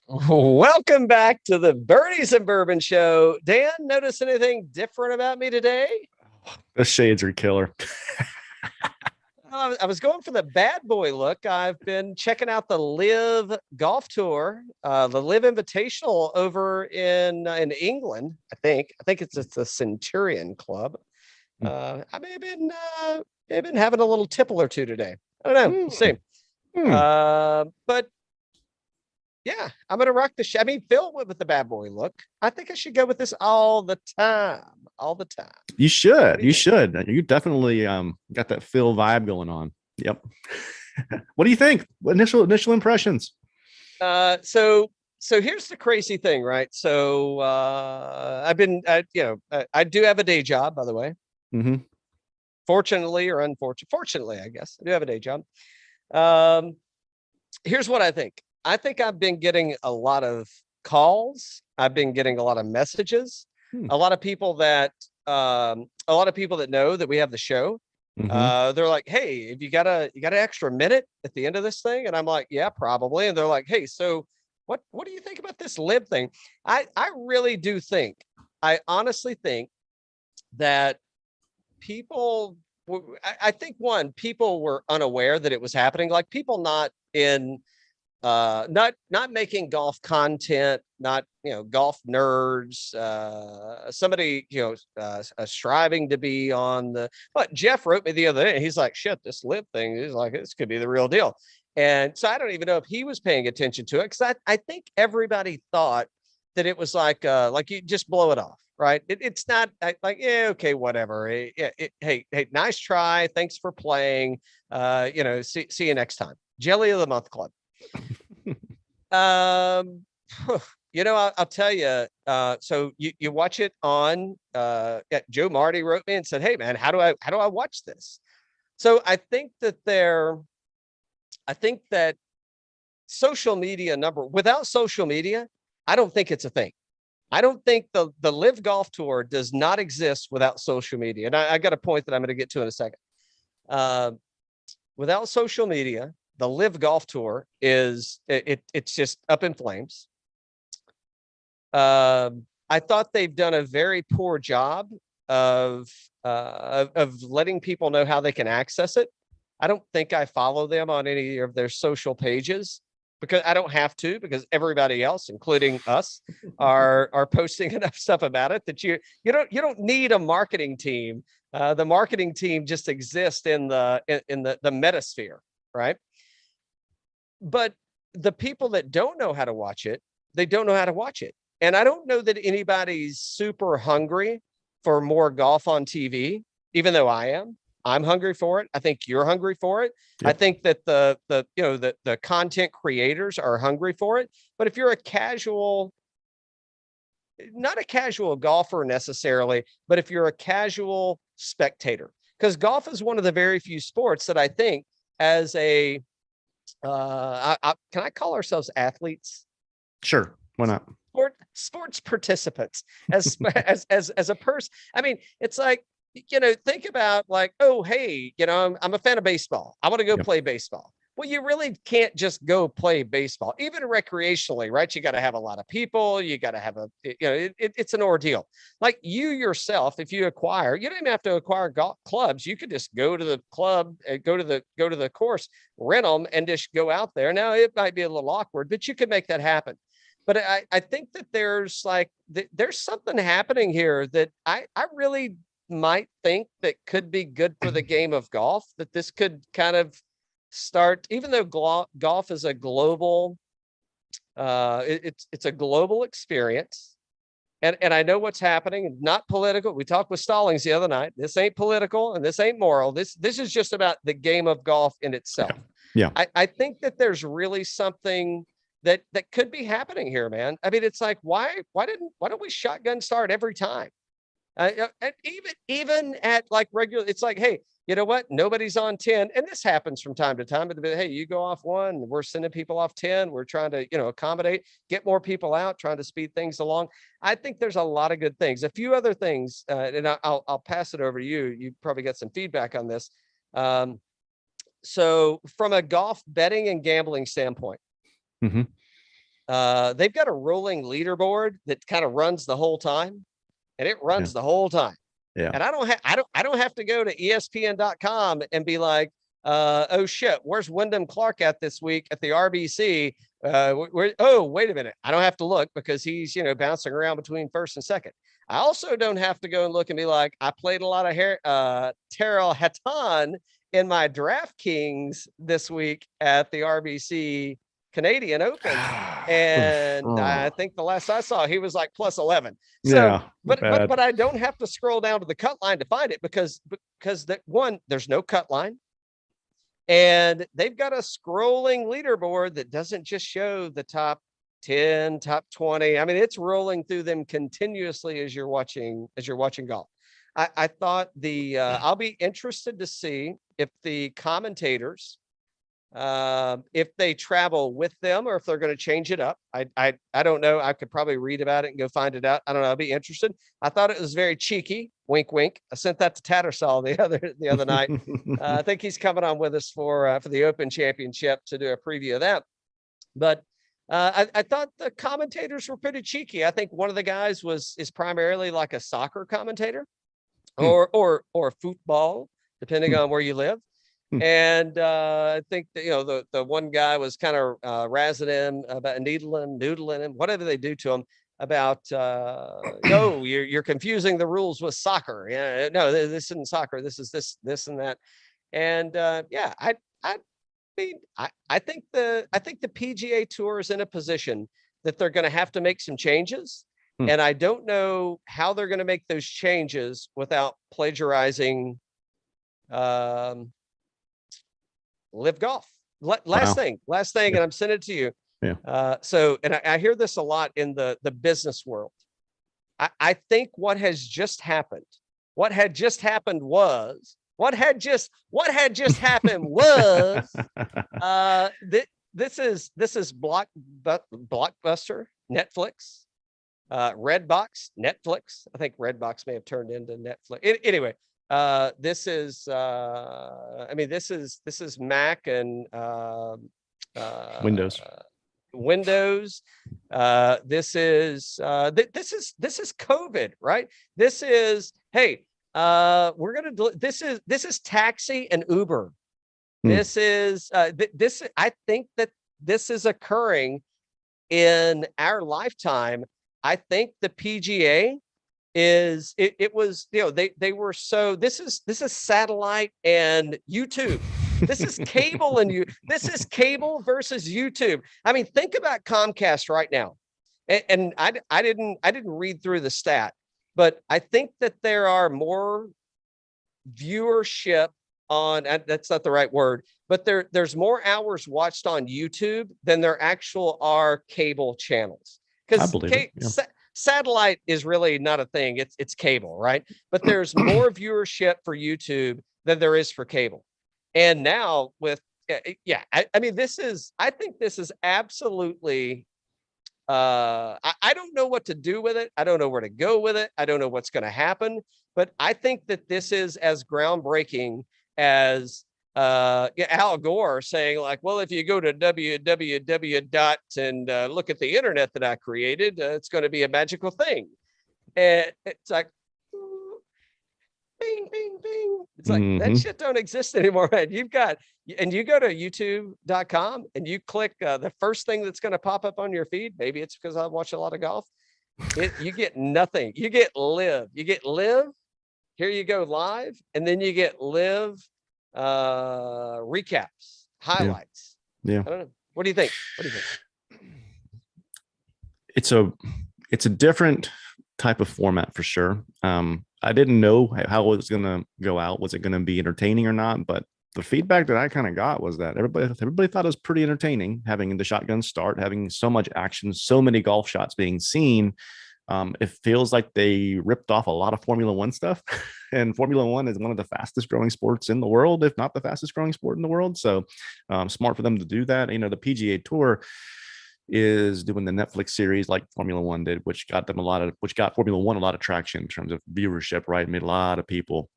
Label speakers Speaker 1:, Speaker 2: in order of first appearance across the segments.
Speaker 1: Welcome back to the Birdies and Bourbon Show. Dan, notice anything different about me today?
Speaker 2: The shades are killer.
Speaker 1: I was going for the bad boy look. I've been checking out the LIV golf tour, the LIV Invitational over in England. I think it's the Centurion Club. I may have been having a little tipple or two today. I don't know. We'll see.
Speaker 2: Hmm.
Speaker 1: But yeah, I'm gonna rock the. I mean, Phil went with the bad boy look. I think I should go with this all the time. All the time.
Speaker 2: You
Speaker 1: What
Speaker 2: should.
Speaker 1: do you
Speaker 2: You
Speaker 1: think?
Speaker 2: should. You definitely got that Phil vibe going on. Yep. What do you think? Initial impressions?
Speaker 1: So here's the crazy thing, right? So I do have a day job, by the way.
Speaker 2: Mm-hmm.
Speaker 1: Fortunately or fortunately, I guess I do have a day job. Um, Here's what I think. I think I've been getting a lot of calls. I've been getting a lot of messages.
Speaker 2: Hmm.
Speaker 1: A lot of people that know that we have the show.
Speaker 2: Mm-hmm.
Speaker 1: They're like, "Hey, if you got an extra minute at the end of this thing?" And I'm like, "Yeah, probably." And they're like, "Hey, so what do you think about this lib thing?" I really do think. I honestly think that people I think one, people were unaware that it was happening. Like people not in not making golf content, not golf nerds, somebody striving to be on the. But Jeff wrote me the other day, he's like, shit, this lip thing is like, this could be the real deal. And so I don't even know if he was paying attention to it, because I think everybody thought that it was like you just blow it off, right? It's not like, yeah, okay, whatever. Hey, nice try, thanks for playing. See you next time. Jelly of the Month Club. Um, I'll tell you. So you watch it on. Yeah, Joe Marty wrote me and said, "Hey man, how do I watch this?" So I think that social media without social media, I don't think it's a thing. I don't think the Live Golf Tour does not exist without social media. And I got a point that I'm going to get to in a second. Uh, Without social media, the Live Golf Tour it's just up in flames. I thought they've done a very poor job of of letting people know how they can access it. I don't think I follow them on any of their social pages because I don't have to, because everybody else, including us, are posting enough stuff about it that you don't need a marketing team. The marketing team just exists in the metasphere, right? But the people that don't know how to watch it, they don't know how to watch it. And I don't know that anybody's super hungry for more golf on TV, even though I am. I'm hungry for it. I think you're hungry for it. I
Speaker 2: Yep.
Speaker 1: think that the content creators are hungry for it. But if you're a casual, not a casual golfer necessarily, but if you're a casual spectator, because golf is one of the very few sports that I think as a can I call ourselves athletes?
Speaker 2: Sure. Why not?
Speaker 1: Sports participants as a person. I mean, it's like, think about like, oh, hey, I'm a fan of baseball. I want to go
Speaker 2: Yep.
Speaker 1: play baseball. Well, you really can't just go play baseball, even recreationally, right? You got to have a lot of people. You got to have it's an ordeal. Like you yourself, if you acquire, you don't even have to acquire golf clubs. You could just go to the club, go to the course, rent them, and just go out there. Now it might be a little awkward, but you could make that happen. But I think that there's something happening here that I really might think that could be good for the game of golf, that this could kind of start, even though golf is a global it's a global experience. And I know what's happening, not political. We talked with Stallings the other night. This ain't political and this ain't moral. This is just about the game of golf in itself.
Speaker 2: Yeah. Yeah.
Speaker 1: I think that there's really something that could be happening here, man. I mean, it's like, why don't we shotgun start every time? And even at like regular, it's like, hey, you know what? Nobody's on 10. And this happens from time to time. But hey, you go off one, we're sending people off 10. We're trying to, accommodate, get more people out, trying to speed things along. I think there's a lot of good things. A few other things, and I'll pass it over to you. You probably got some feedback on this. So from a golf betting and gambling standpoint,
Speaker 2: Mm-hmm.
Speaker 1: they've got a rolling leaderboard that kind of runs the whole time, and it runs the whole time.
Speaker 2: Yeah.
Speaker 1: And I don't have to go to ESPN.com and be like, oh shit, where's Wyndham Clark at this week at the RBC? Oh, wait a minute. I don't have to look because he's, bouncing around between first and second. I also don't have to go and look and be like, I played a lot of Terrell Hatton in my DraftKings this week at the RBC Canadian Open. And I think the last I saw, he was like plus 11. So,
Speaker 2: yeah,
Speaker 1: but I don't have to scroll down to the cut line to find it because that one, there's no cut line. And they've got a scrolling leaderboard that doesn't just show the top 10, top 20. I mean, it's rolling through them continuously as you're watching golf. I thought I'll be interested to see if the commentators, if they travel with them or if they're going to change it up. I don't know. I could probably read about it and go find it out. I don't know. I'll be interested. I thought it was very cheeky. Wink, wink. I sent that to Tattersall the other night. I think he's coming on with us for the Open Championship to do a preview of that. But I thought the commentators were pretty cheeky. I think one of the guys is primarily like a soccer commentator or football, depending on where you live. And I think that, the one guy was kind of razzing him about noodling him, whatever they do to him about, no, you're confusing the rules with soccer. Yeah, no, this isn't soccer. This is this and that. And yeah, I mean, I think the PGA Tour is in a position that they're going to have to make some changes. And I don't know how they're going to make those changes without plagiarizing LIV Golf. Last thing, and I'm sending it to you.
Speaker 2: Yeah.
Speaker 1: So, and I hear this a lot in the business world. I think what had just happened was this is Blockbuster, Netflix, Redbox, Netflix. I think Redbox may have turned into Netflix. Anyway, this is this is Mac and
Speaker 2: Windows.
Speaker 1: This is COVID, right? This is, hey, we're gonna do this is taxi and Uber. This is I think that this is occurring in our lifetime. I think the PGA is it was, they were, so this is satellite and YouTube. This is cable this is cable versus YouTube. I mean, think about Comcast right now. And I didn't read through the stat, but I think that there are more viewership on, that's not the right word, but there's more hours watched on YouTube than there actual are cable channels. Because satellite is really not a thing. It's cable, right? But there's more viewership for YouTube than there is for cable. And now with, I mean, I think this is absolutely, I don't know what to do with it. I don't know where to go with it. I don't know what's going to happen, but I think that this is as groundbreaking as Al Gore saying, like, well, if you go to www. and look at the internet that I created, it's going to be a magical thing. And it's like, bing, bing, bing. It's like, that shit don't exist anymore, man. You go to youtube.com and you click the first thing that's going to pop up on your feed. Maybe it's because I watch a lot of golf. You get nothing. You get LIV. Here you go, live. And then you get LIV recaps, highlights.
Speaker 2: Yeah.
Speaker 1: I don't know. What do you think?
Speaker 2: It's a different type of format for sure. I didn't know how it was going to go out. Was it going to be entertaining or not? But the feedback that I kind of got was that everybody thought it was pretty entertaining, having the shotgun start, having so much action, so many golf shots being seen. It feels like they ripped off a lot of Formula One stuff, and Formula One is one of the fastest growing sports in the world, if not the fastest growing sport in the world. So smart for them to do that. The PGA Tour is doing the Netflix series like Formula One did, which got Formula One a lot of traction in terms of viewership, right? Made a lot of people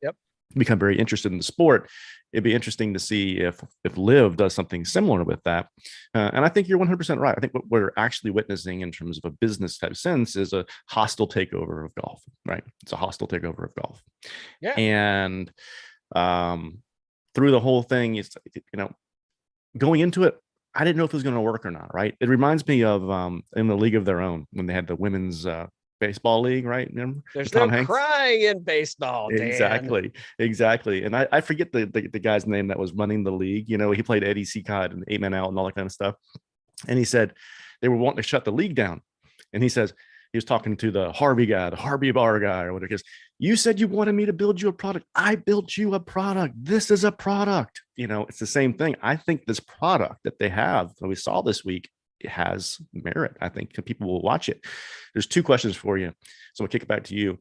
Speaker 2: become very interested in the sport. It'd be interesting to see if LIV does something similar with that. And I think you're 100% right. I think what we're actually witnessing in terms of a business type sense is a hostile takeover of golf, right? It's a hostile takeover of golf.
Speaker 1: Yeah.
Speaker 2: And through the whole thing, it's, going into it, I didn't know if it was going to work or not, right? It reminds me of in the League of Their Own when they had the women's baseball league, right? Remember?
Speaker 1: There's
Speaker 2: Tom
Speaker 1: no
Speaker 2: Hanks?
Speaker 1: crying in baseball, Dan.
Speaker 2: Exactly. And I forget the guy's name that was running the league. He played Eddie Seacott and 8 Man Out and all that kind of stuff. And he said they were wanting to shut the league down. And he says, he was talking to the Harvey guy, the Harvey Bar guy, or whatever. Because you said you wanted me to build you a product. I built you a product. This is a product. It's the same thing. I think this product that they have, that we saw this week, it has merit. I think people will watch it. There's 2 questions for you. So I'll kick it back to you.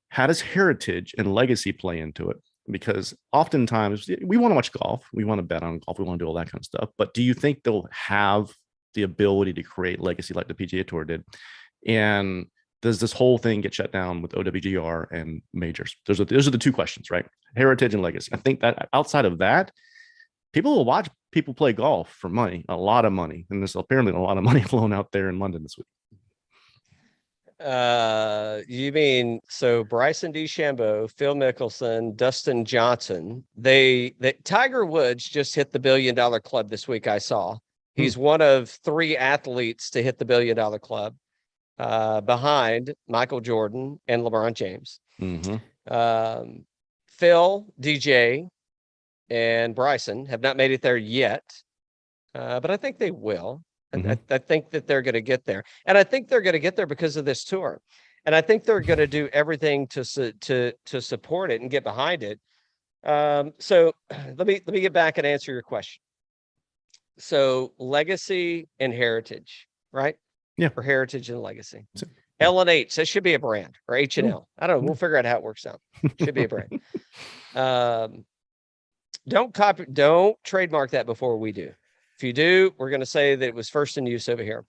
Speaker 2: How does heritage and legacy play into it? Because oftentimes we want to watch golf. We want to bet on golf. We want to do all that kind of stuff. But do you think they'll have the ability to create legacy like the PGA Tour did? And does this whole thing get shut down with OWGR and majors? Those are the 2 questions, right? Heritage and legacy. I think that outside of that, people will watch people play golf for money, a lot of money. And there's apparently a lot of money flown out there in London this week.
Speaker 1: You mean, so Bryson DeChambeau, Phil Mickelson, Dustin Johnson, Tiger Woods just hit the $1 billion club this week. I saw he's one of 3 athletes to hit the $1 billion club, behind Michael Jordan and LeBron James. Phil, DJ, and Bryson have not made it there yet, but I think they will. I think that they're going to get there, and I think they're going to get there because of this tour, and I think they're going to do everything to support it and get behind it. So let me get back and answer your question. So legacy and heritage, right?
Speaker 2: Yeah.
Speaker 1: For heritage and legacy. L&H, that should be a brand, or H&L. I don't know. We'll figure out how it works out. Should be a brand. Don't trademark that before we do. If you do, we're going to say that it was first in use over here.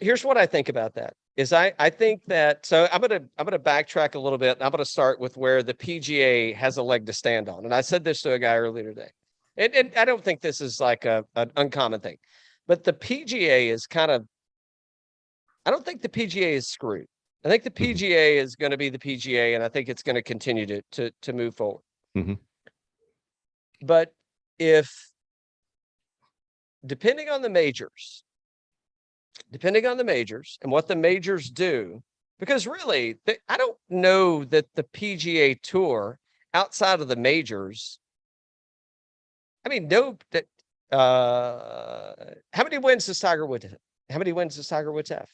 Speaker 1: Here's what I think about that is I think that, so I'm going to backtrack a little bit. I'm going to start with where the PGA has a leg to stand on. And I said this to a guy earlier today. And I don't think this is like an uncommon thing, but the PGA is I don't think the PGA is screwed. I think the PGA is going to be the PGA, and I think it's going to continue to move forward. But depending on the majors and what the majors do, because really, I don't know that the PGA Tour outside of the majors, I mean, how many wins does Tiger Woods have? How many wins does Tiger Woods have?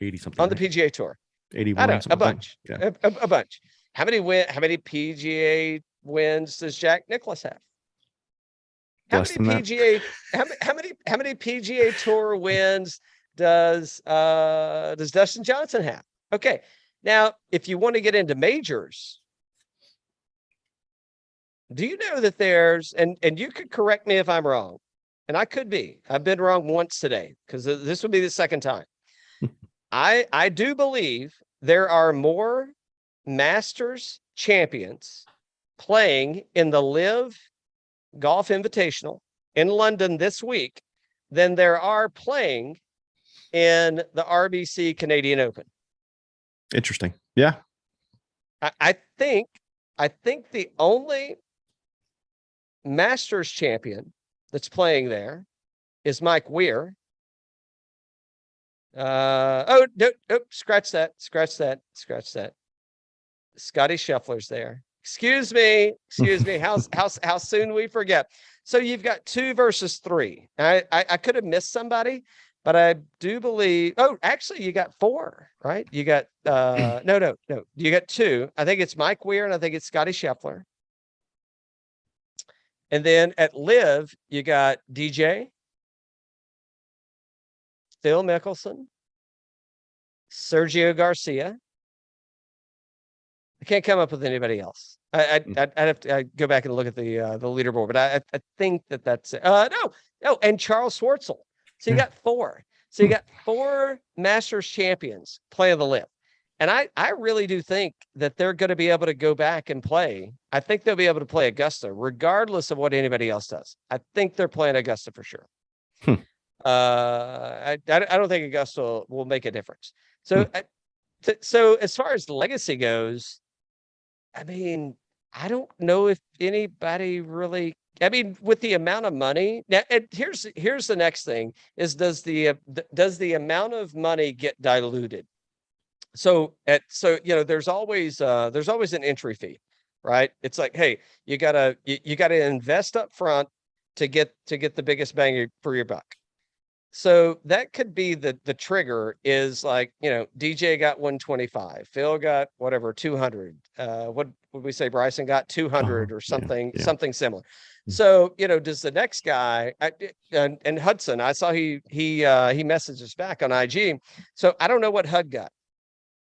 Speaker 2: 80 something
Speaker 1: on the PGA Tour.
Speaker 2: 81.
Speaker 1: I don't know, a bunch.
Speaker 2: Yeah.
Speaker 1: A bunch. How many PGA wins does Jack Nicklaus have? How many PGA Tour wins does Dustin Johnson have? Okay. Now, if you want to get into majors, do you know that there's, and you could correct me if I'm wrong, and I could be. I've been wrong once today because this will be the second time. I do believe there are more Masters champions playing in the LIV Golf Invitational in London this week than there are playing in the RBC Canadian Open.
Speaker 2: Interesting. Yeah.
Speaker 1: I think the only Masters champion that's playing there is Mike Weir. No, scratch that. Scotty Scheffler's there. Excuse me. How soon we forget. So you've got 2 versus 3. I could have missed somebody, but I do believe. Oh, actually, you got 4, right? You got no. You got 2. I think it's Mike Weir and I think it's Scotty Scheffler. And then at LIV, you got DJ, Phil Mickelson, Sergio Garcia. I can't come up with anybody else. I'd have to go back and look at the leaderboard, but I think that's it. No, and Charles Schwartzel. So you got 4. So you got 4 Masters champions playing the LIV. And I really do think that they're going to be able to go back and play. I think they'll be able to play Augusta regardless of what anybody else does. I think they're playing Augusta for sure.
Speaker 2: Hmm.
Speaker 1: I don't think Augusta will make a difference.
Speaker 2: Hmm.
Speaker 1: So, so as far as legacy goes, I mean, I don't know if anybody really. I mean, with the amount of money now, and here's the next thing: is does the amount of money get diluted? So there's always an entry fee, right? It's like, hey, you gotta invest up front to get the biggest bang for your buck. So that could be the trigger is like, DJ got 125, Phil got whatever 200. What would we say? Bryson got 200 or
Speaker 2: Yeah.
Speaker 1: something,
Speaker 2: Yeah.
Speaker 1: something similar.
Speaker 2: Mm.
Speaker 1: So, does the next guy and Hudson, I saw he messages back on IG. So I don't know what HUD got.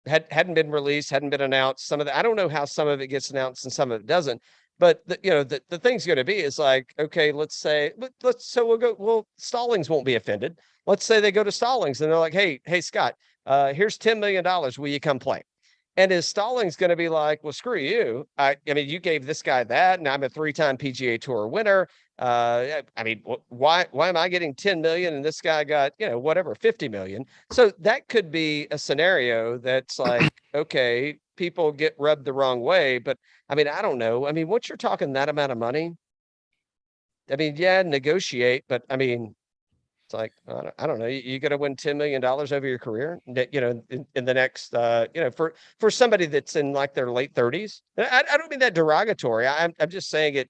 Speaker 1: Hadn't been released, hadn't been announced. Some of the I don't know how some of it gets announced and some of it doesn't. But the thing's going to be is like, okay, let's say so Stallings won't be offended. Let's say they go to Stallings and they're like, hey Scott, here's $10 million. Will you come play? And is Stallings going to be like, well, screw you. I mean, you gave this guy that, and I'm a 3-time PGA Tour winner. I mean, why am I getting 10 million and this guy got, whatever, 50 million? So that could be a scenario that's like, okay, people get rubbed the wrong way. But I mean, I don't know. I mean, once you're talking that amount of money, I mean, yeah, negotiate, but I mean, it's like, I don't know. You got to win $10 million over your career, in the next, for somebody that's in like their late 30s. I don't mean that derogatory. I'm just saying it,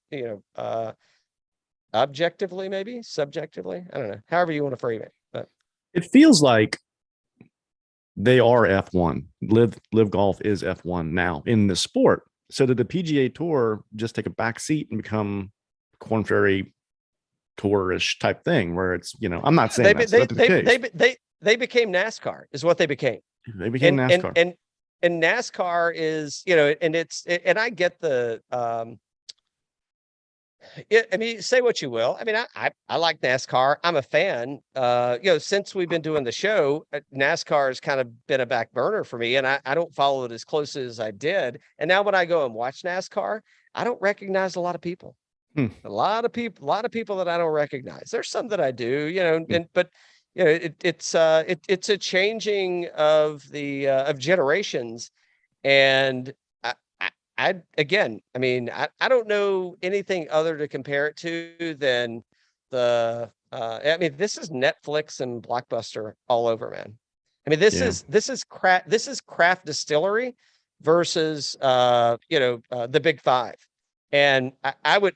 Speaker 1: objectively, maybe subjectively. I don't know. However you want to frame it. But
Speaker 2: It feels like they are F1. Live Golf is F1 now in the sport. So did the PGA Tour just take a back seat and become Corn Ferry tourish type thing where it's, I'm not saying that's the case.
Speaker 1: they became NASCAR is what they became.
Speaker 2: They became NASCAR.
Speaker 1: And NASCAR is, and I get the I mean, say what you will. I mean, I like NASCAR. I'm a fan. Since we've been doing the show, NASCAR has kind of been a back burner for me, and I don't follow it as closely as I did. And now when I go and watch NASCAR, I don't recognize a lot of people. A lot of people that I don't recognize. There's some that I do, but it's a changing of the of generations, and I mean, I don't know anything other to compare it to than I mean, this is Netflix and Blockbuster all over, man. I mean, this is craft distillery versus the Big Five. And I would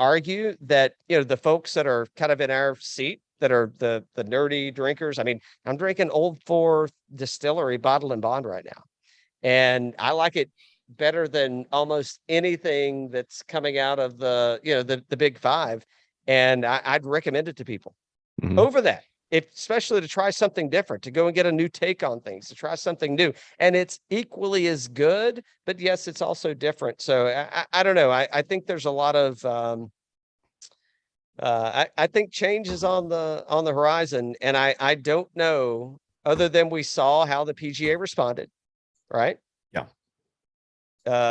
Speaker 1: argue that, the folks that are kind of in our seat that are the nerdy drinkers. I mean, I'm drinking Old Four Distillery Bottle and Bond right now, and I like it better than almost anything that's coming out of the Big Five. And I'd recommend it to people over that. Especially to try something different, to go and get a new take on things, to try something new. And it's equally as good, but yes, it's also different. So I don't know. I think there's a lot of, I think change is on the horizon. And I don't know, other than we saw how the PGA responded, right?
Speaker 2: Yeah.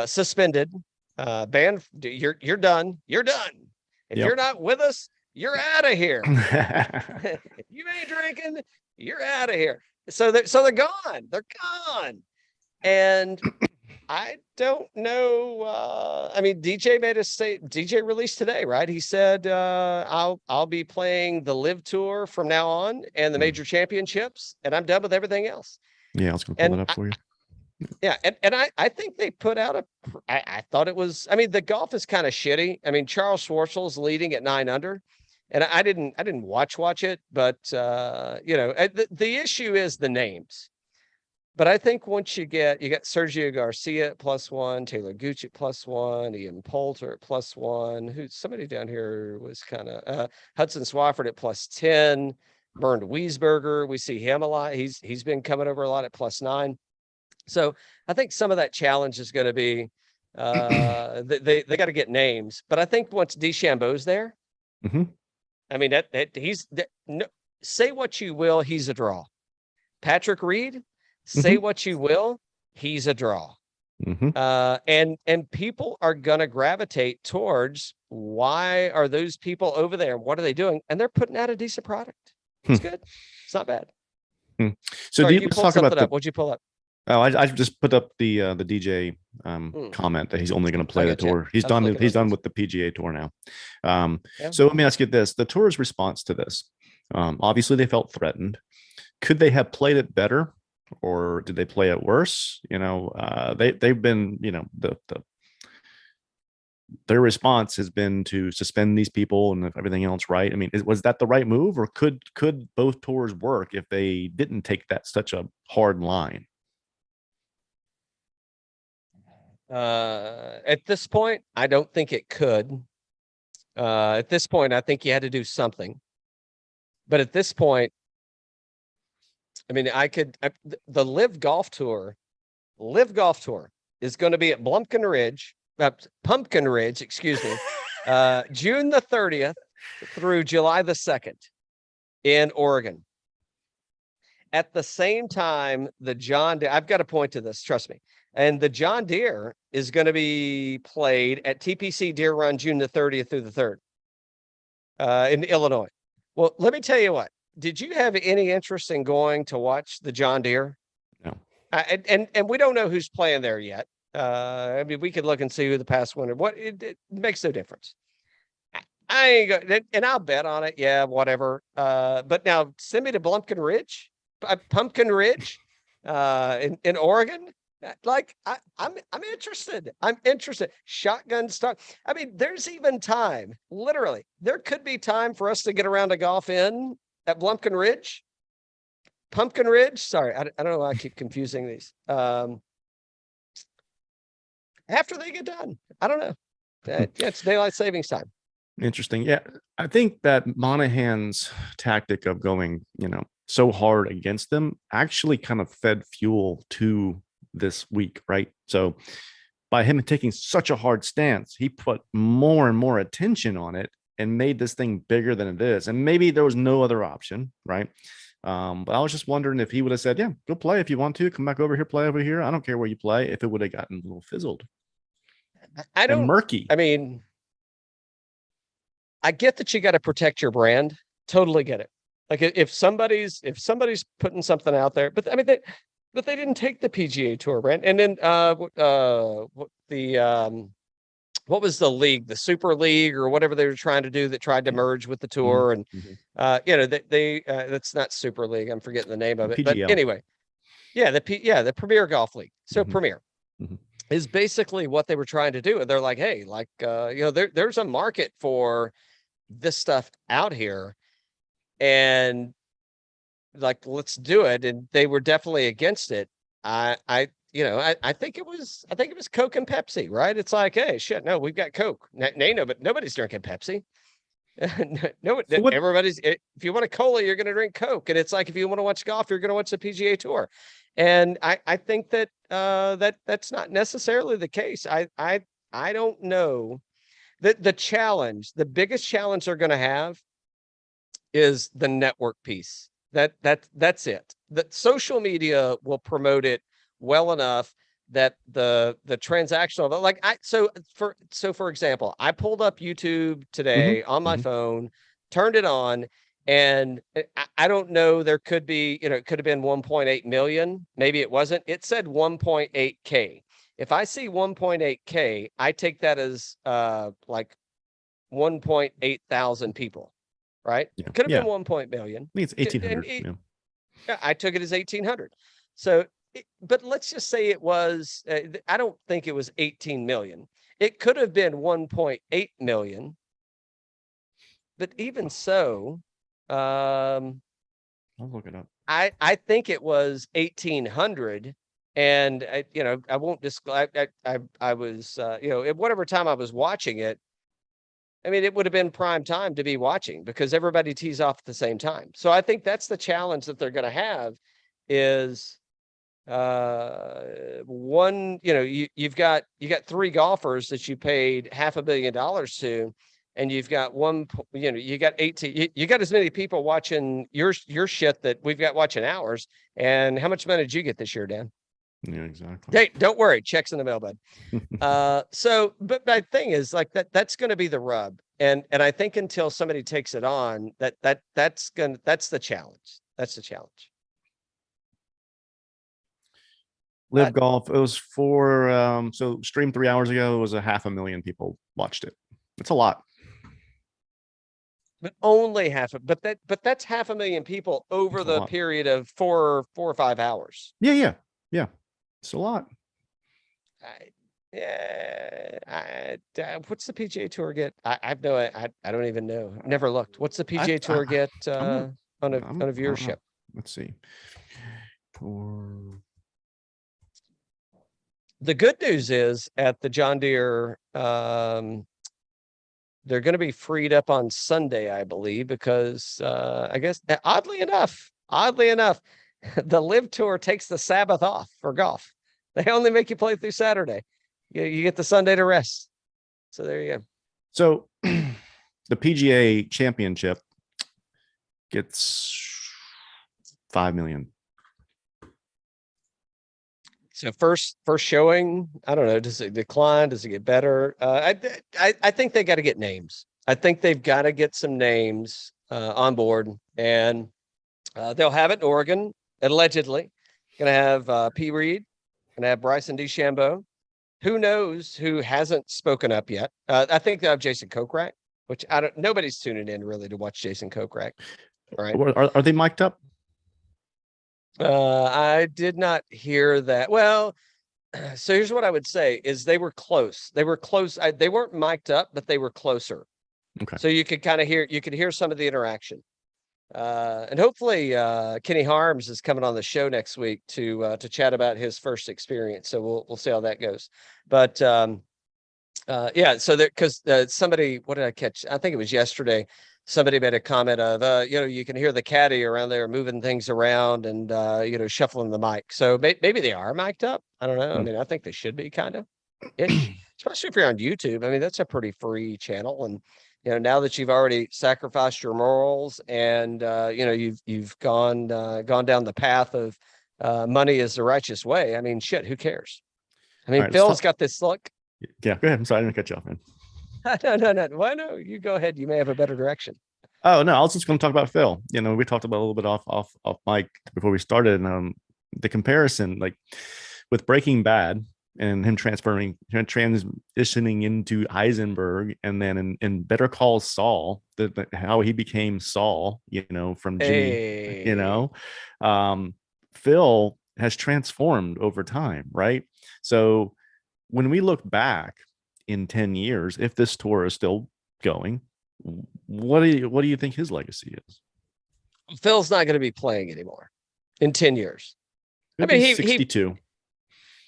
Speaker 1: Suspended, banned. You're done. You're done. If you're not with us, you're out of here. If you ain't drinking, you're out of here. So they're gone. They're gone. And I don't know. I mean, DJ released today, right? He said, I'll be playing the LIV Tour from now on and the major championships, and I'm done with everything else.
Speaker 2: Yeah, I was gonna pull it up for you.
Speaker 1: Yeah, and I think they put out I thought it was, I mean, the golf is kind of shitty. I mean, Charles Schwartzel's leading at 9 under, and I didn't watch it, but the issue is the names. But I think once you got Sergio Garcia at +1, Taylor Gooch at +1, Ian Poulter at +1, who's somebody down here was kind of Hudson Swafford at +10, Bernd Wiesberger, we see him a lot. He's been coming over a lot at +9. So I think some of that challenge is going to be they got to get names. But I think once DeChambeau's there, I mean no, say what you will, he's a draw. Patrick Reed, say what you will, he's a draw.
Speaker 2: Mm-hmm.
Speaker 1: And people are gonna gravitate towards, why are those people over there? What are they doing? And they're putting out a decent product. It's good. It's not bad.
Speaker 2: So
Speaker 1: Sorry,
Speaker 2: do
Speaker 1: you
Speaker 2: let's
Speaker 1: pulled
Speaker 2: talk about
Speaker 1: something
Speaker 2: the.
Speaker 1: up. What'd you pull up?
Speaker 2: Oh, I just put up the DJ comment that he's only going to
Speaker 1: I
Speaker 2: play the
Speaker 1: got you.
Speaker 2: tour. He's
Speaker 1: I was
Speaker 2: done.
Speaker 1: looking
Speaker 2: He's
Speaker 1: at
Speaker 2: done
Speaker 1: this.
Speaker 2: with the PGA Tour now.
Speaker 1: Yeah.
Speaker 2: So let me ask you this: the tour's response to this. Obviously, they felt threatened. Could they have played it better, or did they play it worse? They've been, their response has been to suspend these people and everything else, right? I mean, was that the right move, or could both tours work if they didn't take that such a hard line?
Speaker 1: At this point, I don't think it could. At this point, I think you had to do something. But at this point, I mean, the LIV Golf Tour is going to be at Pumpkin Ridge, excuse me, June the 30th through July the 2nd in Oregon. At the same time, I've got to point to this, trust me. And the John Deere is going to be played at TPC Deer Run June the 30th through the 3rd in Illinois. Well, let me tell you what. Did you have any interest in going to watch the John Deere?
Speaker 2: No.
Speaker 1: And we don't know who's playing there yet. I mean, we could look and see who the past winner. It makes no difference. I ain't going, and I'll bet on it. Yeah, whatever. But now send me to Pumpkin Ridge, in Oregon. Like I'm interested. I'm interested. Shotgun start. I mean, there's even time. Literally, there could be time for us to get around to golf in at Pumpkin Ridge. Sorry, I don't know why I keep confusing these. After they get done, I don't know. Yeah, it's daylight savings time.
Speaker 2: Interesting. Yeah, I think that Monahan's tactic of going, so hard against them actually kind of fed fuel to this week, right? So by him taking such a hard stance, he put more and more attention on it and made this thing bigger than it is. And maybe there was no other option, right? But I was just wondering if he would have said, yeah, go play if you want to, come back over here, play over here. I don't care where you play, if it would have gotten a little fizzled. And murky.
Speaker 1: I mean, I get that you got to protect your brand. Totally get it. Like if somebody's putting something out there, but I mean, they didn't take the PGA Tour brand. And then what was the league, the Super League or whatever they were trying to do that tried to merge with the tour.
Speaker 2: Mm-hmm.
Speaker 1: And that's not Super League. I'm forgetting the name of it.
Speaker 2: PGL.
Speaker 1: But anyway, the Premier Golf League. So Premier is basically what they were trying to do. And they're like, hey, there's a market for this stuff out here. And like, let's do it. And they were definitely against it. I think it was Coke and Pepsi, right? It's like, hey, shit, no, we've got Coke. No, but nobody's drinking Pepsi. No, so if you want a cola, you're going to drink Coke. And it's like, if you want to watch golf, you're going to watch the PGA Tour. And I think that that's not necessarily the case. I don't know. The biggest challenge they're going to have is the network piece. That's it. That social media will promote it well enough that the transactional, for example, I pulled up YouTube today on my phone, turned it on, and I don't know, there could be, it could have been 1.8 million. Maybe it wasn't. It said 1.8K. If I see 1.8K, I take that as like 1.8 thousand people, right?
Speaker 2: Yeah.
Speaker 1: It could have been 1 million.
Speaker 2: I think it's 1,800.
Speaker 1: Yeah, I took it as 1,800. So, but let's just say it was, I don't think it was 18 million. It could have been 1.8 million. But even so,
Speaker 2: I'll look it up.
Speaker 1: I think it was 1,800. And I won't disclose. I was, at whatever time I was watching it, I mean, it would have been prime time to be watching because everybody tees off at the same time. So I think that's the challenge that they're going to have is one, you've got 3 golfers that you paid $500 million to, and you've got you got 18, you got as many people watching your shit that we've got watching ours. And how much money did you get this year, Dan?
Speaker 2: Yeah, exactly.
Speaker 1: Hey, don't worry, checks in the mail, bud. So, but my thing is like that's going to be the rub. And I think until somebody takes it on, that's the challenge. That's the challenge.
Speaker 2: Live golf. It was for so streamed 3 hours ago. It was 500,000 people watched it. It's a lot.
Speaker 1: But only but that's 500,000 people over
Speaker 2: It's a
Speaker 1: the
Speaker 2: lot.
Speaker 1: period of 4 or 5 hours.
Speaker 2: Yeah. It's a lot.
Speaker 1: What's the PGA Tour get? I don't even know. I've never looked. What's the PGA Tour get
Speaker 2: I'm
Speaker 1: on a
Speaker 2: I don't
Speaker 1: viewership?
Speaker 2: know. Let's see. For
Speaker 1: The good news is at the John Deere, they're going to be freed up on Sunday, I believe, because I guess oddly enough, the LIV Tour takes the Sabbath off for golf. They only make you play through Saturday. You get the Sunday to rest. So there you go.
Speaker 2: So the PGA Championship gets 5 million.
Speaker 1: So first showing, I don't know. Does it decline? Does it get better? I think they got to get names. I think they've got to get some names on board, and they'll have it in Oregon allegedly. Going to have P. Reed, going to have Bryson DeChambeau. Who knows who hasn't spoken up yet? I think they'll have Jason Kokrak, which nobody's tuning in really to watch Jason Kokrak. All right.
Speaker 2: Are they mic'd up?
Speaker 1: I did not hear that. Well, so here's what I would say is they were close. They were close. They weren't mic'd up, but they were closer.
Speaker 2: Okay.
Speaker 1: So you could kind of hear some of the interaction. And hopefully Kenny Harms is coming on the show next week to chat about his first experience. So we'll see how that goes. But yeah, so there, because somebody, what did I catch? I think it was yesterday. Somebody made a comment of, you can hear the caddy around there moving things around and, shuffling the mic. So maybe they are mic'd up. I don't know. I mean, I think they should be kind of ish, especially if you're on YouTube. I mean, that's a pretty free channel. And, now that you've already sacrificed your morals and, you've gone down the path of money is the righteous way. I mean, shit, who cares? I mean, Phil's got this look.
Speaker 2: Yeah, go ahead. I'm sorry, I didn't cut you off, man.
Speaker 1: No. Why no? You go ahead. You may have a better direction.
Speaker 2: Oh no, I was just going to talk about Phil. We talked about a little bit off mic before we started. The comparison, like with Breaking Bad and him transitioning into Heisenberg, and then in Better Call Saul, how he became Saul, from G. Phil has transformed over time, right? So when we look back in 10 years, if this tour is still going, what do you think his legacy is?
Speaker 1: Phil's not going to be playing anymore in 10 years.
Speaker 2: I mean, he's 62.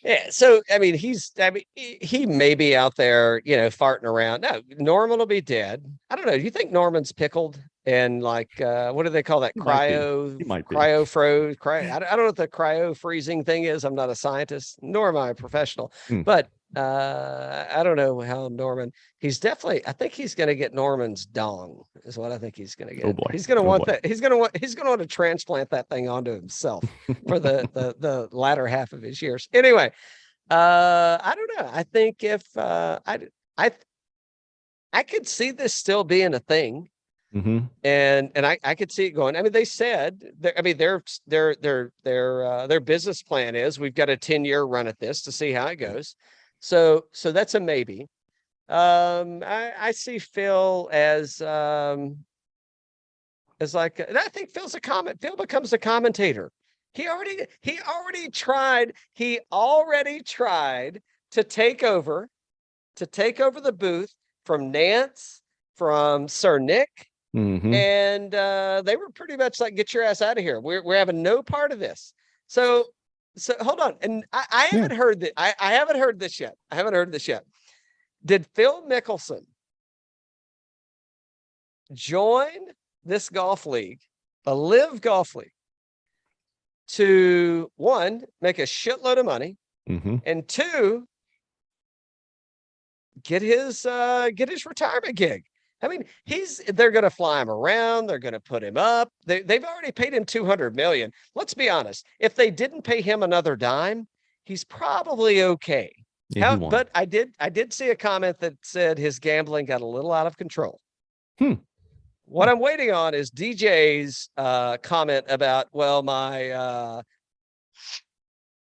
Speaker 1: Yeah. So, I mean, he may be out there, farting around. No, Norman will be dead. I don't know. Do you think Norman's pickled and like, what do they call that? Cryo froze. I don't know what the cryo freezing thing is. I'm not a scientist, nor am I a professional, but I don't know how Norman, I think he's going to get Norman's dong is what I think he's going to get.
Speaker 2: Oh boy.
Speaker 1: He's going to want that. He's going to want to transplant that thing onto himself for the latter half of his years. Anyway, I don't know. I think if I could see this still being a thing.
Speaker 2: Mm-hmm.
Speaker 1: And I could see it going. I mean, they said, their business plan is we've got a 10-year run at this to see how it goes. So that's a maybe. I see Phil as like, and I think Phil becomes a commentator. He already tried to take over the booth from Nance, from Sir Nick.
Speaker 2: Mm-hmm.
Speaker 1: And they were pretty much like, get your ass out of here. We're having no part of this. So hold on. And I haven't heard that. I haven't heard this yet. Did Phil Mickelson join this golf league, a LIV golf league, to one, make a shitload of money, and two, get his retirement gig? I mean, they're going to fly him around. They're going to put him up. They've already paid him $200 million. Let's be honest. If they didn't pay him another dime, he's probably okay.
Speaker 2: Yeah, he won.
Speaker 1: But I did see a comment that said his gambling got a little out of control. What I'm waiting on is DJ's comment about, well, my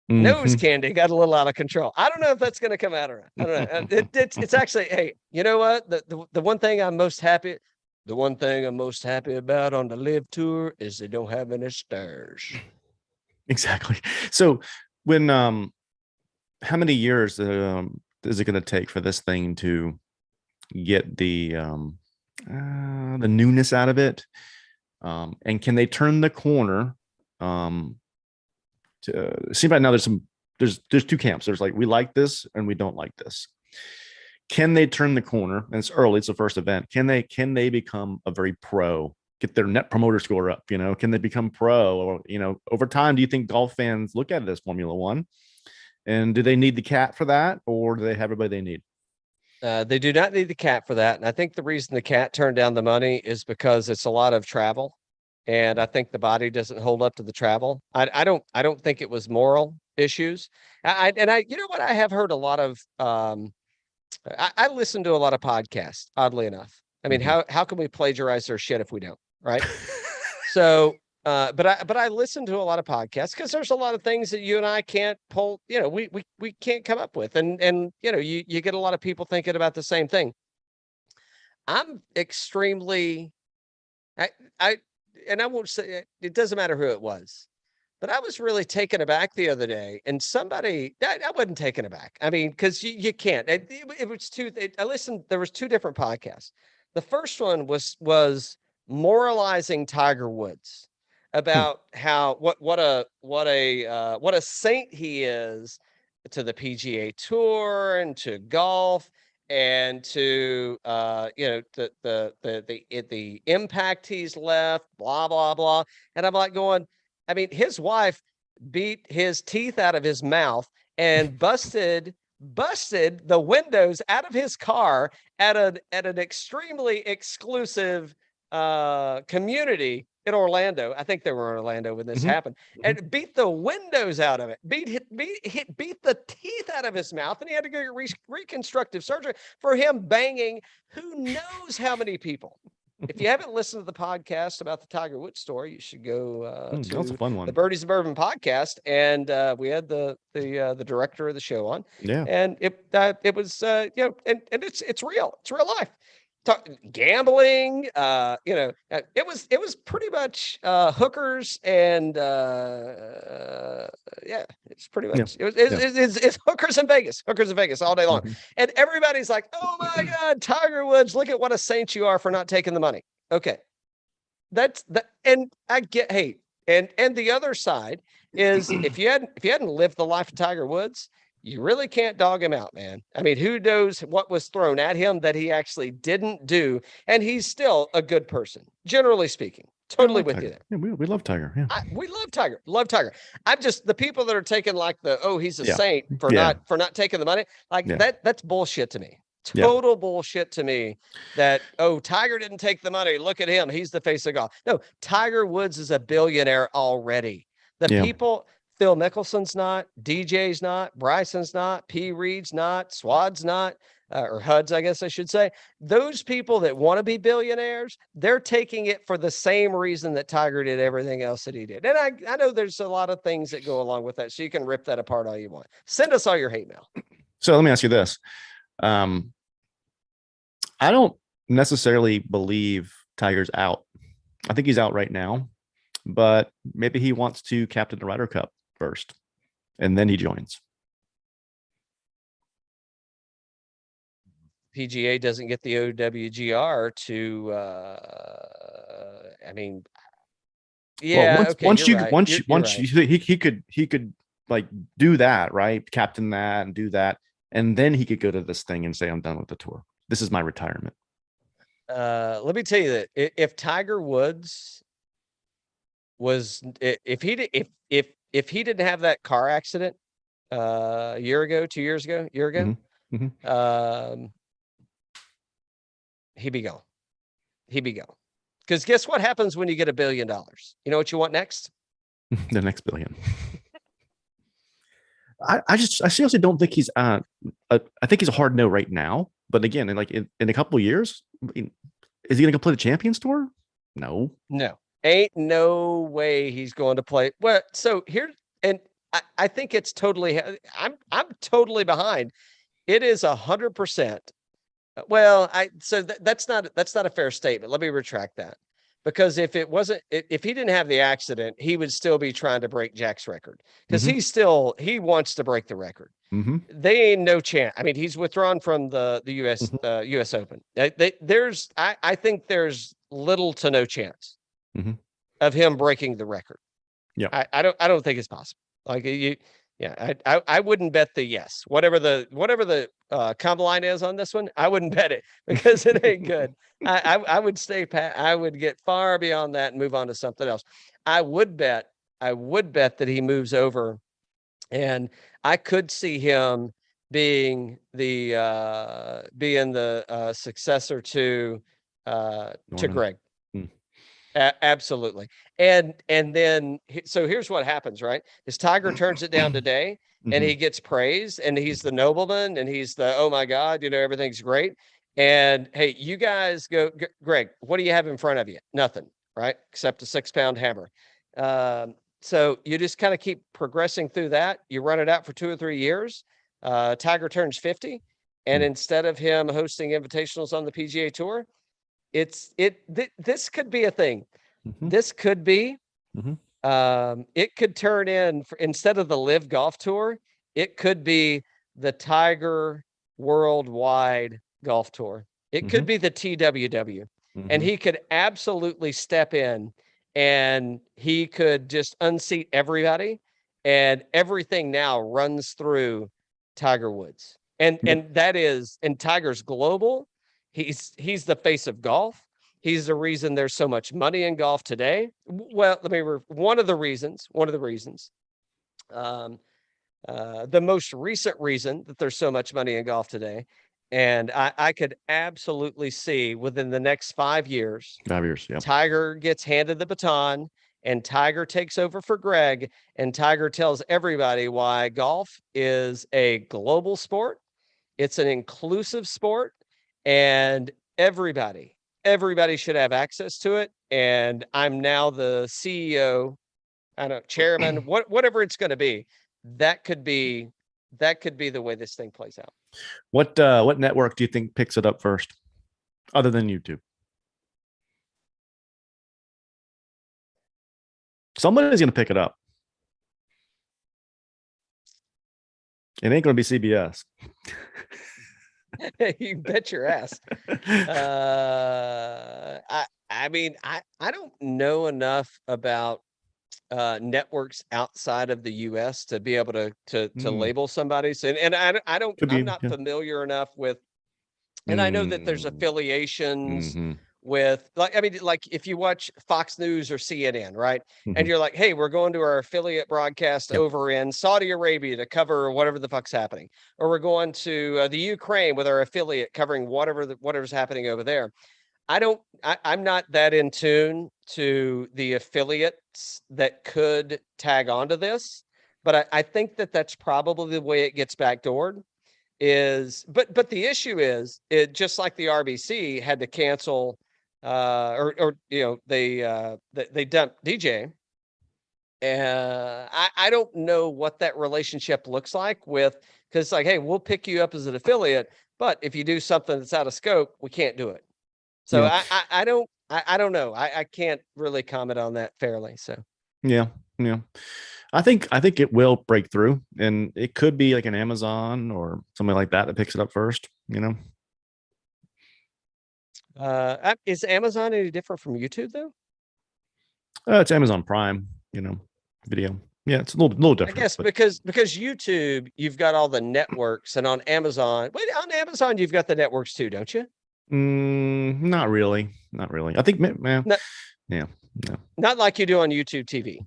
Speaker 1: nose candy got a little out of control. I don't know if that's going to come out or not. I don't know. It's actually, hey, you know what? The one thing I'm most happy about on the LIV tour is they don't have any stairs.
Speaker 2: Exactly. So when how many years is it going to take for this thing to get the newness out of it? And can they turn the corner? To see, right now there's two camps. There's like, we like this and we don't like this. Can they turn the corner? And it's early, it's the first event. Can they become a very pro, get their net promoter score up? Can they become pro? Or over time, do you think golf fans look at it as Formula One? And do they need the cat for that, or do they have everybody they need?
Speaker 1: They do not need the cat for that. And I think the reason the cat turned down the money is because it's a lot of travel. And I think the body doesn't hold up to the travel. I don't think it was moral issues. You know what? I have heard a lot of, I listen to a lot of podcasts, oddly enough. I mean, how can we plagiarize their shit if we don't? Right. So, but I listen to a lot of podcasts because there's a lot of things that you and I can't pull, we can't come up with. And you get a lot of people thinking about the same thing. I'm extremely, and I won't say it doesn't matter who it was, but I was really taken aback the other day. And somebody, I wasn't taken aback. I mean, because you can't. It was I listened. There was two different podcasts. The first one was moralizing Tiger Woods about how what a saint he is to the PGA Tour and to golf. And to the impact he's left, blah blah blah. And I'm like going, I mean, his wife beat his teeth out of his mouth and busted the windows out of his car at an extremely exclusive community in Orlando. I think they were in Orlando when this happened, and beat the windows out of it, beat the teeth out of his mouth, and he had to go get reconstructive surgery for him banging who knows how many people. If you haven't listened to the podcast about the Tiger Woods story, you should go to
Speaker 2: that's a fun one.
Speaker 1: The Birdies and Bourbon podcast, and we had the director of the show on.
Speaker 2: Yeah,
Speaker 1: and it was and it's real life. Gambling, it was pretty much hookers and it's pretty much it's hookers in Vegas all day long. And everybody's like, oh my God, Tiger Woods, look at what a saint you are for not taking the money. Okay, that's that. And I get, hey, and the other side is if you hadn't lived the life of Tiger Woods, you really can't dog him out, man. I mean, who knows what was thrown at him that he actually didn't do. And he's still a good person, generally speaking. Totally with
Speaker 2: Tiger.
Speaker 1: you there.
Speaker 2: Yeah, we love Tiger. Yeah.
Speaker 1: We love Tiger. Love Tiger. I'm just the people that are taking like he's a saint for not taking the money. Like that's bullshit to me. Total bullshit to me that, Tiger didn't take the money. Look at him. He's the face of golf. No, Tiger Woods is a billionaire already. People, Phil Mickelson's not, DJ's not, Bryson's not, P. Reed's not, Swad's not, or HUD's, I guess I should say. Those people that want to be billionaires, they're taking it for the same reason that Tiger did everything else that he did. And I know there's a lot of things that go along with that, so you can rip that apart all you want. Send us all your hate mail.
Speaker 2: So let me ask you this. I don't necessarily believe Tiger's out. I think he's out right now, but maybe he wants to captain the Ryder Cup first, and then he joins.
Speaker 1: PGA doesn't get the OWGR to,
Speaker 2: he could like do that, right? Captain that and do that. And then he could go to this thing and say, I'm done with the tour. This is my retirement.
Speaker 1: Let me tell you that if Tiger Woods was, if he didn't have that car accident a year ago, 2 years ago, he'd be gone. Because guess what happens when you get $1 billion? You know what you want next?
Speaker 2: The next billion. I seriously don't think he's I think he's a hard no right now. But again, in a couple of years, I mean, is he going to go play the Champions Tour? No.
Speaker 1: No, ain't no way he's going to play. Well, so here, and I think it's totally, I'm totally behind. It is 100%. Well, that's not a fair statement. Let me retract that. Because if it wasn't, if he didn't have the accident, he would still be trying to break Jack's record because he wants to break the record. They ain't no chance. I mean, he's withdrawn from the US Open. I think there's little to no chance of him breaking the record.
Speaker 2: Yeah,
Speaker 1: I don't think it's possible. Like you, yeah, I wouldn't bet the yes. Whatever the come line is on this one, I wouldn't bet it because it ain't good. I would stay pat. I would get far beyond that and move on to something else. I would bet that he moves over, and I could see him being the successor to Greg. Absolutely. And then so here's what happens, right? Is Tiger turns it down today and he gets praised and he's the nobleman and he's the, oh my God, everything's great. And hey, you guys go, Greg, what do you have in front of you? Nothing, right? Except a 6-pound hammer. So you just kind of keep progressing through that. You run it out for 2 or 3 years. Tiger turns 50. And instead of him hosting invitationals on the PGA Tour, this could be a thing. This could be, it could turn in instead of the LIV Golf Tour, it could be the Tiger Worldwide Golf Tour. It could be the TWW, and he could absolutely step in and he could just unseat everybody, and everything now runs through Tiger Woods. And Tiger's global. He's the face of golf. He's the reason there's so much money in golf today. Well, one of the reasons, the most recent reason that there's so much money in golf today. And I could absolutely see within the next 5 years,
Speaker 2: yeah,
Speaker 1: Tiger gets handed the baton and Tiger takes over for Greg, and Tiger tells everybody why golf is a global sport. It's an inclusive sport, and everybody should have access to it. And I'm now the CEO, chairman, whatever it's going to be. That could be the way this thing plays out.
Speaker 2: What network do you think picks it up first, other than YouTube? Somebody's going to pick it up. It ain't going to be CBS.
Speaker 1: You bet your ass. I mean, I don't know enough about networks outside of the US to be able to label somebody. So, and I'm not familiar enough with, and I know that there's affiliations with, like if you watch Fox News or CNN, right? And you're like, hey, we're going to our affiliate broadcast over in Saudi Arabia to cover whatever the fuck's happening, or we're going to the Ukraine with our affiliate covering whatever's happening over there. I'm not that in tune to the affiliates that could tag onto this, but I think that's probably the way it gets backdoored. But the issue is, it just like the RBC had to cancel, they dumped DJ. I don't know what that relationship looks like with, because like, hey, we'll pick you up as an affiliate, but if you do something that's out of scope, we can't do it. So yeah. I don't know. I can't really comment on that fairly. So
Speaker 2: yeah. I think it will break through, and it could be like an Amazon or something like that picks it up first.
Speaker 1: Is Amazon any different from YouTube though?
Speaker 2: It's Amazon Prime, video. Yeah, it's a little different.
Speaker 1: I guess because YouTube, you've got all the networks, and on Amazon, you've got the networks too, don't you?
Speaker 2: Not really. I think, man, no.
Speaker 1: Not like you do on YouTube TV.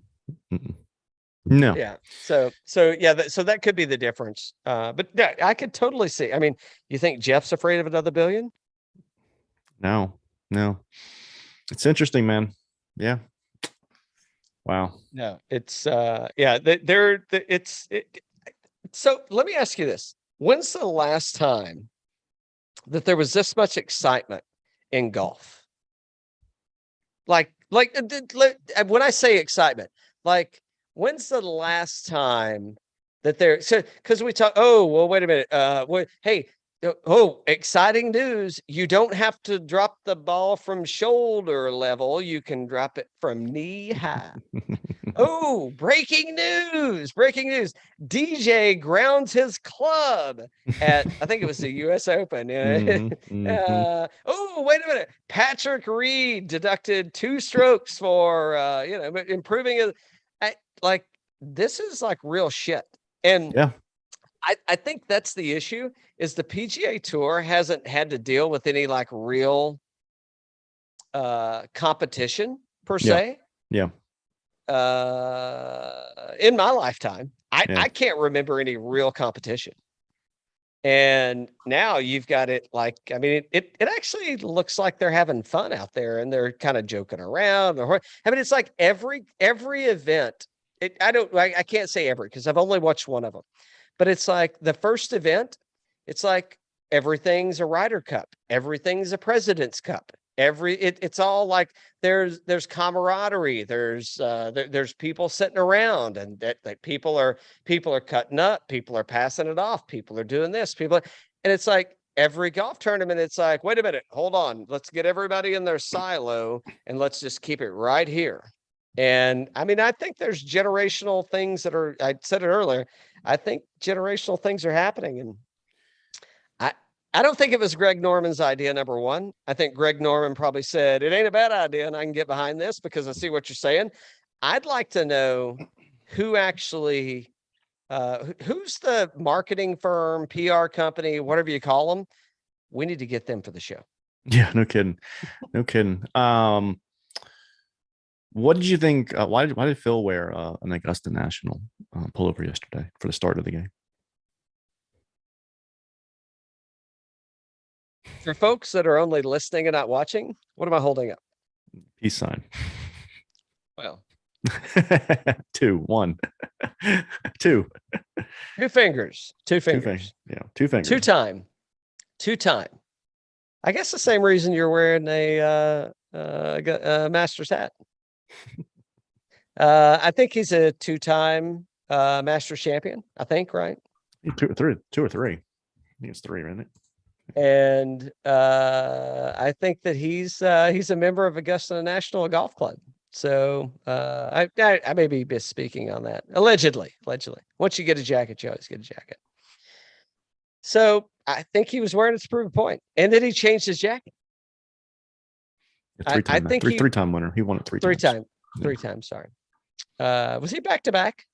Speaker 2: No.
Speaker 1: Yeah. So that could be the difference. But yeah, I could totally see. I mean, you think Jeff's afraid of another billion?
Speaker 2: No. It's interesting, man. Yeah. Wow.
Speaker 1: No, it's So let me ask you this. When's the last time that there was this much excitement in golf? When I say excitement, like when's the last time that because we talk, oh, well, wait a minute. Hey, exciting news. You don't have to drop the ball from shoulder level. You can drop it from knee high. Oh, breaking news. Breaking news. DJ grounds his club at, I think it was the US Open. Oh, wait a minute. Patrick Reed deducted 2 strokes for, improving it. Like, this is like real shit. And
Speaker 2: Yeah.
Speaker 1: I think that's the issue is the PGA Tour hasn't had to deal with any like real competition per se.
Speaker 2: Yeah.
Speaker 1: In my lifetime.
Speaker 2: Yeah.
Speaker 1: I can't remember any real competition. And now you've got it like, I mean, it actually looks like they're having fun out there and they're kind of joking around. I mean, it's like every event. I can't say every because I've only watched one of them, but it's like the first event, it's like everything's a Ryder Cup, everything's a President's Cup. It's all like there's camaraderie, there's people sitting around and that people are cutting up, people are passing it off, people are doing this, and it's like every golf tournament, it's like, wait a minute, hold on, let's get everybody in their silo and let's just keep it right here. And I mean, I think there's generational things that are, I said it earlier, I think generational things are happening. And I don't think it was Greg Norman's idea, number one. I think Greg Norman probably said, it ain't a bad idea and I can get behind this because I see what you're saying. I'd like to know who actually, who's the marketing firm, PR company, whatever you call them. We need to get them for the show.
Speaker 2: Yeah, no kidding. No kidding. What did you think? Why did Phil wear an Augusta National pullover yesterday for the start of the game?
Speaker 1: For folks that are only listening and not watching, what am I holding up?
Speaker 2: Peace sign.
Speaker 1: Well,
Speaker 2: 2, 1, 2.
Speaker 1: 2 fingers. 2 fingers.
Speaker 2: Yeah, 2 fingers.
Speaker 1: 2 time. I guess the same reason you're wearing a Masters hat. I think he's a 2-time Masters champion. I think, right?
Speaker 2: 2 or 3. I think it's 3, isn't it?
Speaker 1: And I think that he's a member of Augusta National Golf Club. So I may be misspeaking on that. Allegedly. Once you get a jacket, you always get a jacket. So I think he was wearing it to prove a point, and then he changed his jacket.
Speaker 2: I think 3-time winner. He won it 3 times.
Speaker 1: 3 times. Sorry. Was he back to back?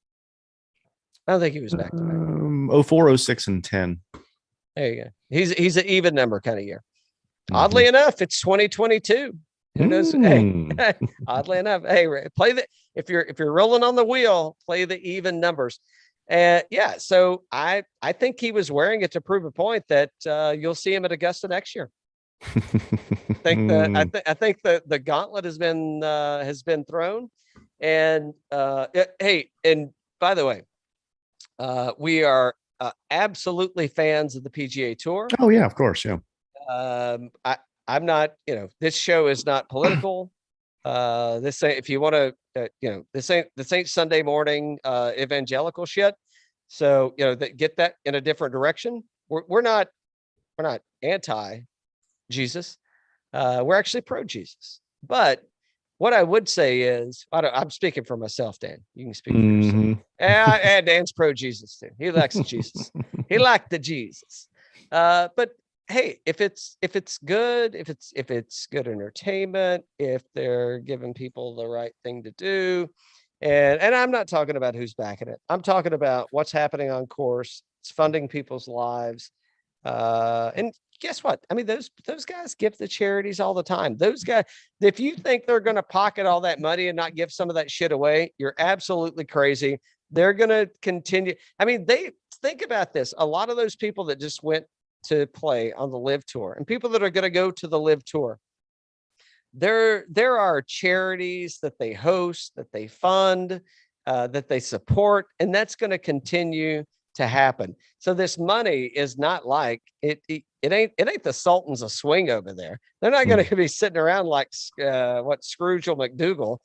Speaker 1: I don't think he was back to back.
Speaker 2: 04, 06, and 10.
Speaker 1: There you go. He's an even number kind of year. Oddly enough, it's 2022. Who knows? Hey, oddly enough, hey, play the if you're rolling on the wheel, play the even numbers. And yeah, so I think he was wearing it to prove a point that you'll see him at Augusta next year. I think the gauntlet has been thrown. And hey, and by the way, we are absolutely fans of the PGA Tour.
Speaker 2: Oh yeah, of course, yeah.
Speaker 1: I'm not, this show is not political. This ain't, if you want to, this ain't Sunday morning evangelical shit. So get that in a different direction. We're not anti Jesus. We're actually pro Jesus. But what I would say is, I'm speaking for myself, Dan. You can speak for yourself. And Dan's pro Jesus too. He likes Jesus. He liked the Jesus. But hey, if it's good, if it's good entertainment, if they're giving people the right thing to do, and I'm not talking about who's backing it. I'm talking about what's happening on course. It's funding people's lives. And guess what? I mean, those guys give the charities all the time. Those guys, if you think they're going to pocket all that money and not give some of that shit away, you're absolutely crazy. They're going to continue. I mean, they think about this. A lot of those people that just went to play on the LIV Tour and people that are going to go to the LIV Tour, there are charities that they host, that they fund, that they support, and that's going to continue to happen. So this money is not like it ain't the Sultans of swing over there. They're not going to be sitting around like Scrooge or McDougal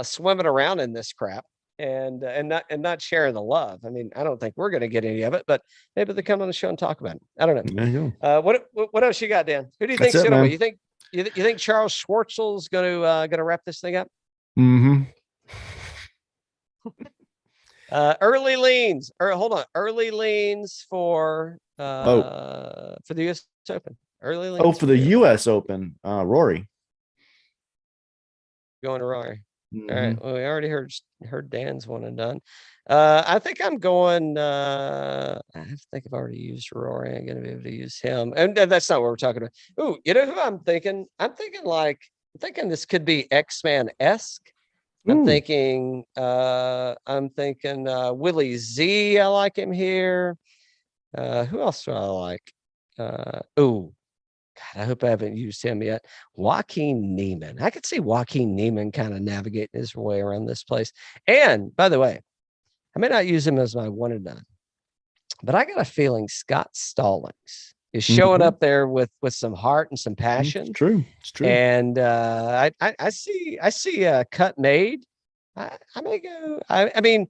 Speaker 1: swimming around in this crap and not sharing the love. I mean, I don't think we're going to get any of it, but maybe they come on the show and talk about it. I don't know.
Speaker 2: There you go.
Speaker 1: What else you got, Dan? Who do you think's going to win? You think Charles Schwartzel's going to wrap this thing up?
Speaker 2: Mm-hmm.
Speaker 1: Early leans, or hold on, early leans for the US Open. Early leans.
Speaker 2: Oh, for the US Open, Rory.
Speaker 1: Going to Rory.
Speaker 2: Mm-hmm.
Speaker 1: All right. Well, we already heard Dan's one and done. I think I'm going. I think I've already used Rory. I'm going to be able to use him, and that's not what we're talking about. Ooh, you know who I'm thinking? I'm thinking this could be X-Man-esque. I'm thinking Willie Z. I like him here. Who else do I like? God, I hope I haven't used him yet. Joaquin Neiman. I could see Joaquin Neiman kind of navigating his way around this place. And by the way, I may not use him as my one and done, but I got a feeling Scott Stallings is showing up there with some heart and some passion.
Speaker 2: It's true. It's true.
Speaker 1: And I see a cut made. I may go. I mean,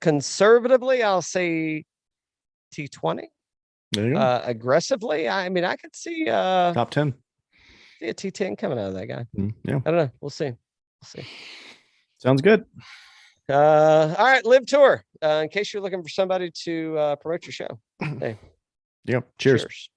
Speaker 1: conservatively, I'll say T20.
Speaker 2: There you go.
Speaker 1: Aggressively, I mean, I could see
Speaker 2: top 10.
Speaker 1: See a T10 coming out of that guy.
Speaker 2: Yeah,
Speaker 1: I don't know. We'll see.
Speaker 2: Sounds good.
Speaker 1: All right, LIV Tour. In case you're looking for somebody to promote your show. Hey.
Speaker 2: Yeah. Cheers.